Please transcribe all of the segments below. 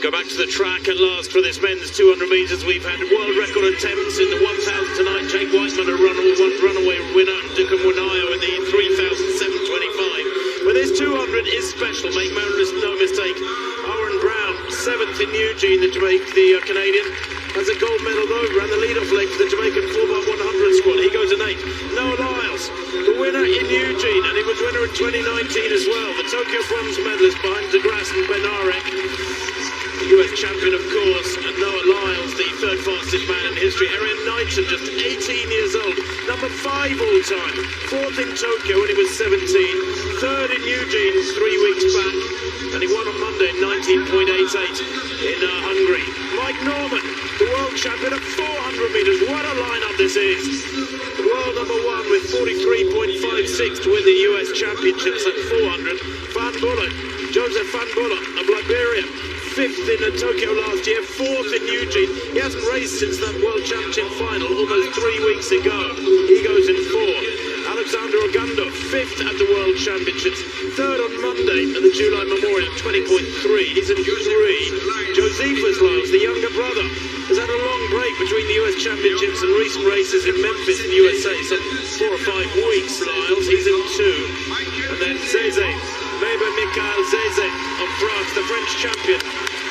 Go back to the track at last for this men's 200 metres. We've had world record attempts in the 1,000 tonight. Jake Weissman, a runaway winner, and Duka Munayo in the 3,725. But this 200 is special, make no mistake. Owen Brown, 7th in Eugene, the Canadian, has a gold medal though, ran the lead-off leg for the Jamaican 4x100 squad. He goes in 8th. Noah Lyles, the winner in Eugene, and he was winner in 2019 as well. The Tokyo bronze medalist behind DeGrasse and Benarek. The US champion, of course, and Noah Lyles, the 3rd fastest man in history. Arian Knighton, just 18 years old, number 5 all-time. 4th in Tokyo when he was 17. 3rd in Eugene 3 weeks back. And he won on Monday in 19.88 in Hungary. Mike Norman, the world champion at 400 metres. What a lineup this is. The world number 1 with 43.56 to win the US championships at 400. Van Bullock, Joseph Van Bullock of Liberia. 5th in Tokyo last year, 4th in Eugene. He hasn't raced since that World Championship final almost 3 weeks ago. He goes in 4th. Alexander Ogando, 5th at the World Championships. 3rd on Monday at the July Memorial, 20.3. He's in 3. Josephus Lyles, the younger brother, has had a long break between the US Championships and recent races in Memphis in the USA. Some 4 or 5 weeks, Lyles. He's in 2. And then Zeze, Weber Mikhail Zeze of France, the French champion,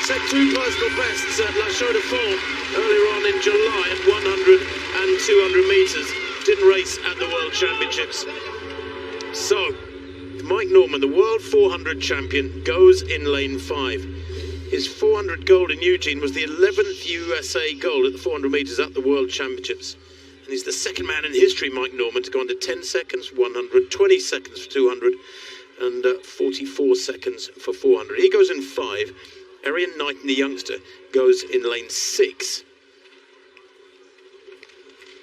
set 2 personal bests at La Chaux de Fonds earlier on in July at 100 and 200 metres. Didn't race at the World Championships. So, Mike Norman, the World 400 champion, goes in lane 5. His 400 gold in Eugene was the 11th USA gold at the 400 metres at the World Championships. And he's the 2nd man in history, Mike Norman, to go under 10 seconds, 100, 20 seconds for 200, and 44 seconds for 400. He goes in 5. Arian Knighton, the youngster, goes in lane 6.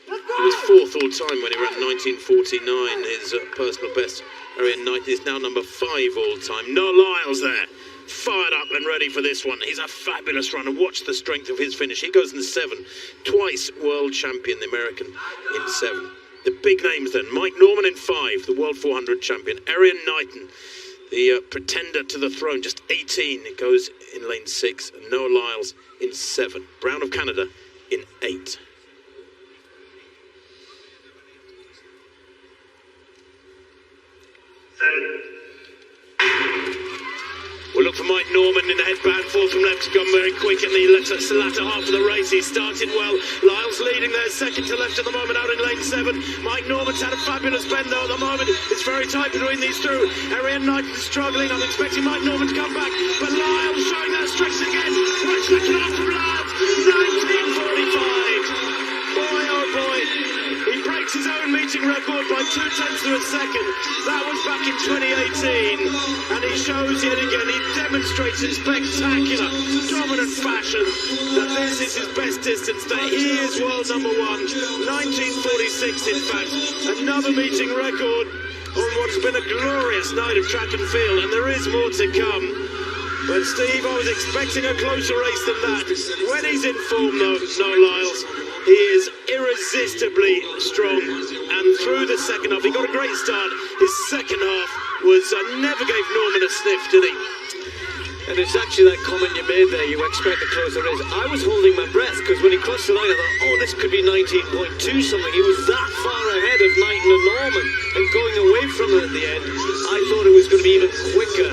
He was 4th all time when he ran 1949, his personal best. Arian Knighton is now number 5 all time. Noah Lyles there, fired up and ready for this one. He's a fabulous runner. Watch the strength of his finish. He goes in 7. Twice world champion, the American, in 7. The big names then. Mike Norman in 5, the World 400 champion. Arian Knighton, the pretender to the throne, just 18. It goes in lane 6. And Noah Lyles in 7. Brown of Canada in 8. We'll look for Mike Norman in the headband, 4th from left, gone very quick in the latter half of the race. He started well. Lyles leading there, 2nd to left at the moment, out in lane 7. Mike Norman's had a fabulous bend though at the moment. It's very tight between these two. Arian Knighton struggling. I'm expecting Mike Norman to come back, but Lyles showing that strength again. Right second off from Lyles, 1945. Boy, oh boy. He breaks his own meeting record by 0.2 of a second. That was back in 2018. And he shows yet again, he demonstrates in spectacular, dominant fashion that this is his best distance, that he is world number 1. 1946 in fact. Another meeting record on what's been a glorious night of track and field. And there is more to come. But Steve, I was expecting a closer race than that. When he's in form though, Noah Lyles, he is irresistibly strong, and through the second half, he got a great start. His second half was, never gave Norman a sniff, did he? And it's actually that comment you made there, you expect the closer race. I was holding my breath, because when he crossed the line, I thought, oh, this could be 19.2 something. He was that far ahead of Knighton and Norman, and going away from it at the end, I thought it was going to be even quicker.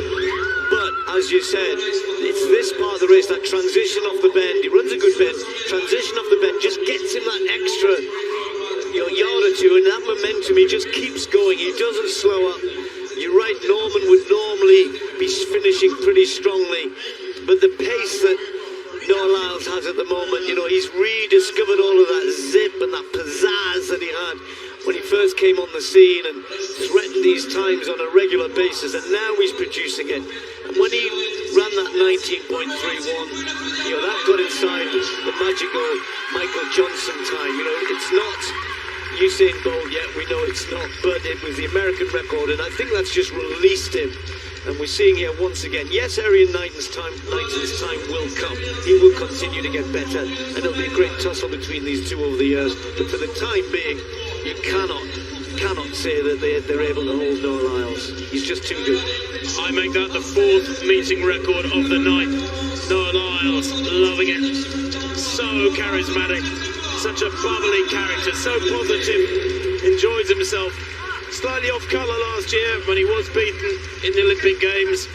But, as you said, it's this part of the race, that transition off the bend. He runs a good bend, transition off the bend, just gets him that extra yard or two, and that momentum, he just keeps going. He doesn't slow up. You're right, Norman would normally be finishing pretty strongly, but the pace that Noah Lyles has at the moment, he's rediscovered all of that zip and that pizzazz that he had when he first came on the scene and threatened these times on a regular basis, and now he's producing it. And when he ran that 19.31, that got inside the magical Michael Johnson time. It's not Usain Bolt yet, we know it's not, but it was the American record, and I think that's just released him. And we're seeing here once again, yes, Arian Knighton's time will come. He will continue to get better, and it'll be a great tussle between these two over the years. But for the time being, you cannot say that they're able to hold Noah Lyles. He's just too good. I make that the 4th meeting record of the night. Noah Lyles loving it. So charismatic, such a bubbly character, so positive, enjoys himself. Slightly off colour last year when he was beaten in the Olympic Games.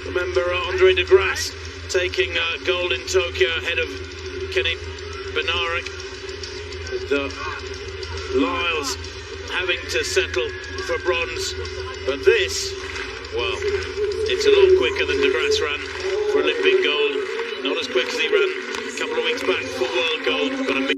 Remember Andre de Grasse taking gold in Tokyo ahead of Kenny Benarek. The Lyles having to settle for bronze. But this, well, it's a lot quicker than de Grasse ran for Olympic gold. Not as quick as he ran a couple of weeks back for world gold, but